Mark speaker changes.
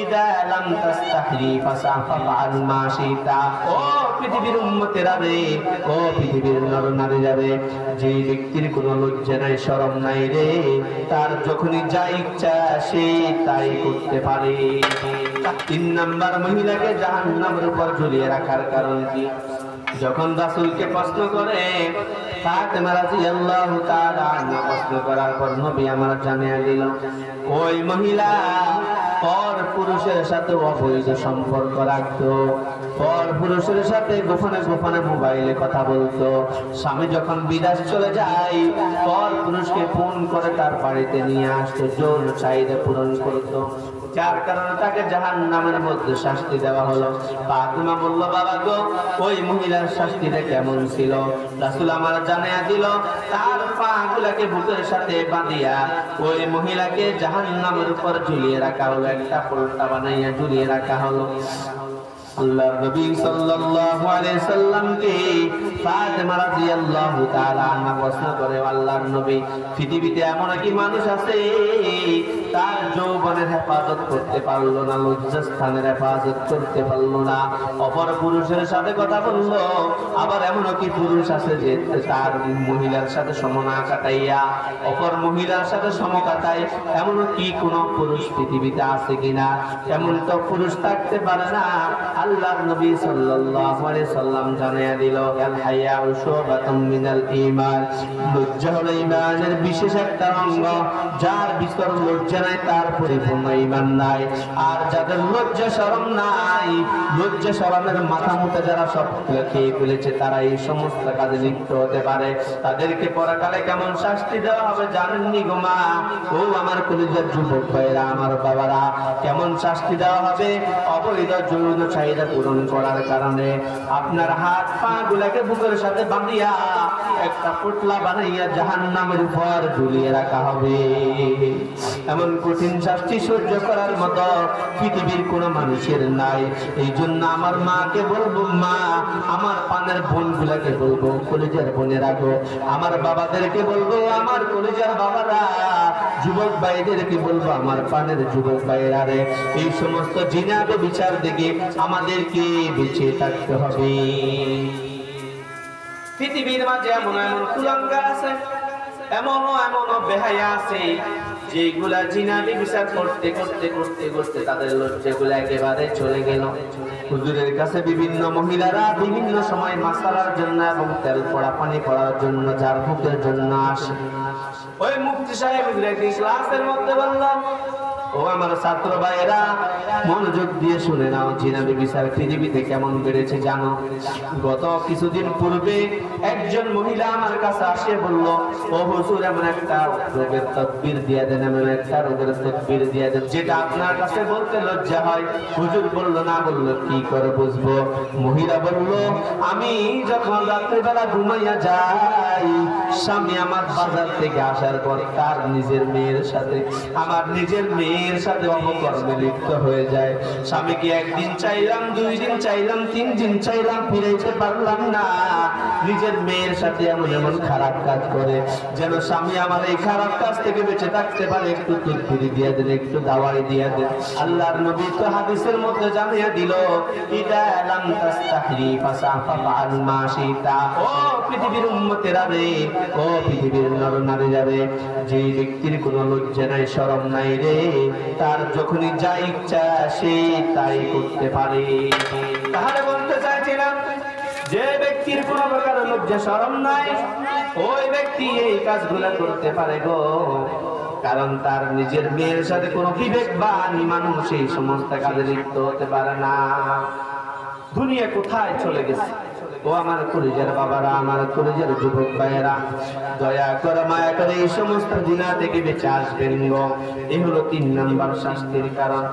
Speaker 1: ইদা লাম তাস্তাহি ফাসাফআল মা শিতা। ও পৃথিবীর উম্মতেরা রে, ও পৃথিবীর নর-নারীরা রে, যে ব্যক্তির কোনো লজ্জা নাই, শরম নাই রে, তার যখনই যা ইচ্ছা সে তাই করতে পারে। 3 নাম্বার, মহিলাকে জাহান্নামের উপর ঝুলিয়ে রাখার কারণ কি? যখন রাসূলকে প্রশ্ন করে ফাতেমা রাদিয়াল্লাহু তাআলা আনহা, প্রশ্ন করার পর নবী আমার জানিয়ে দিল, ওই মহিলা পর পুরুষের সাথে অবৈধ সম্পর্ক রাখতো, পর পুরুষের সাথে গোপনে গোপনে মোবাইলে কথা বলতো। স্বামী যখন বিদেশ চলে যায়, পর পুরুষকে ফোন করে তার বাড়িতে নিয়ে আসতো, জোর চাহিদা পূরণ করতো, যার কারণে তাকে জাহান্নামের মধ্যে শাস্তি দেওয়া হলো। ফাতেমা বলল, বাবা গো, ওই মহিলার শাস্তিটা কেমন ছিল? রাসূল আমার জানিয়ে দিল, তার পা গুলাকে বুকের সাথে বাঁধিয়া ওই মহিলাকে জাহান্নামের উপর ঝুলিয়ে রাখা হলো, একটা পোল্টা বানাইয়া ঝুলিয়ে রাখা হলো। আল্লাহর নবী সাল্লাল্লাহু আলাইহি সাল্লামকে ফাতেমা রাদিয়াল্লাহু তাআলা আনহা প্রশ্ন করে, আল্লাহর নবী, পৃথিবীতে এমন কি মানুষ আছে তার যৌবনের হেফাজত করতে পারলো না, লজ্জাস্থানের হেফাজত করতে পারলো না, অপর পুরুষের সাথে কথা বললো? আবার এমন কি পুরুষ আছে যে তার মহিলার সাথে সমনা কাটাইয়া অপর মহিলার সাথে সম কাটায়? এমন কি কোন পুরুষ পৃথিবীতে আছে কিনা? এমন তো পুরুষ থাকতে পারে না। আল্লাহর নবী সাল্লাল্লাহু আলাইহি সাল্লাম জানিয়ে দিল, আল হায়াউ শুবাতুম মিনাল ঈমান, লজ্জা হলো ঈমানের বিশেষ একটা অঙ্গ। যার ভিতর লজ্জা নাই তার পরিপূর্ণ ঈমান নাই। আর যাদের লজ্জা শরম নাই, লজ্জা শরমের মাথা মুতে যারা সব খেয়ে ফেলেছে, তারা এই সমস্ত কাজে লিপ্ত হতে পারে। তাদেরকে পরকালে কেমন শাস্তি দেওয়া হবে জানেননি গো মা? ও আমার কলিজার যুবক ভাইরা, আমার বাবারা, কেমন শাস্তি দেওয়া হবে? অবৈধ যৌন চাহিদা পূরণ করার কারণে আপনার হাত পা গুলাকে বুকের সাথে বাঁধিয়া একটা পুতলা বানাইয়া জাহান্নামের উপর ঝুলিয়ে রাখা হবে। এমন কঠিন শাস্তি সহ্য করার মতো পৃথিবীর কোন মানুষের নাই। এই জন্য আমার মাকে বলবো, মা, আমার পানের বোন গুলাকে বলবো, কলিজার বোনেরা গো, আমার বাবাদেরকে বলবো, আমার কলিজার বাবারা, যুবক ভাইদেরকে বলবো, আমার পানের যুবক ভাইরা রে, এই সমস্ত জিনা বিচার থেকে আমাদেরকে বেঁচে থাকতে হবে। পৃথিবীর মাঝে এমন এমন কুলাঙ্গার আছে, এমন এমন বেহায়া আছে, যেগুলা জিনাবি বিচার করতে করতে করতে করতে তাদের লজ্জাগুলো একেবারে চলে গেল। হুজুরের কাছে বিভিন্ন মহিলারা বিভিন্ন সময় মাসালার জন্য এবং তেল পড়া পানি পড়ার জন্য, ঝাড়ফুঁকের জন্য আসে। ওই মুফতি সাহেব ক্লাসের মধ্যে বললাম, ও আমার ছাত্র ভাইয়েরা, মনোযোগ দিয়ে শুনে নাও, জিনাবি বিচার পৃথিবীতে কেমন বেড়েছে জানো? গত কিছুদিন পূর্বে একজন মহিলা আমার কাছে আসে বলল, ও হুজুর, এমন একটা রোগের তদবির দিয়ে দেন, এমন একটা রোগের তদবির দিয়ে দেন যেটা আপনার কাছে বলতে লজ্জা হয়। হুজুর বলল, না। বলল, কি করে বুঝবো? মহিলা বলল, আমি যখন রাত্রিবেলা ঘুমাইয়া যাই, স্বামী আমার বাজার থেকে আসার পর তার নিজের মেয়ের সাথে, আমার নিজের মেয়ের সাথে অপকর্মে লিপ্ত হয়ে যায়। স্বামীকে একদিন চাইলাম, 2 দিন চাইলাম, 3 দিন চাইলাম, ফিরাইতে পারলাম না। নিজের মেয়ের সাথে এমন এমন খারাপ কাজ করে, যেন স্বামী আমার এই খারাপ কাজ থেকে বেঁচে থাকতে পারে। একটু তুলফিরি দিয়ে দেন, একটু দাওয়াই দিয়ে দেন। আল্লাহর নবী তো হাদিসের মধ্যে জানিয়ে দিল, ইদা লাম তাস্তাহি ফাসাফআল মা শিতা। ও পৃথিবীর উম্মতেরা রে, ও পৃথিবীর নর-নারীরা রে, যে ব্যক্তির কোনো লজ্জা নাই, শরম নাই রে, তার যখনই যা ইচ্ছা সে তাই করতে পারে। তাহলে বলতে চাইছিলাম, যে ব্যক্তির কোনো প্রকার লজ্জা শরম নাই, ওই ব্যক্তি এই কাজগুলা করতে পারে গো, কারণ তার নিজের মেয়ের সাথে কোনো বিবেকবান মানুষ এই সমস্ত কাজে লিপ্ত হতে পারে না। দুনিয়া কোথায় চলে গেছে? ও আমার কলিজার বাবারা, আমার কলিজার যুবক ভাইয়েরা, দয়া করে মায়া করে এই সমস্ত জিনা থেকে বেঁচে আসবেন গো। এই হলো 3 নাম্বার শাস্তির কারণ।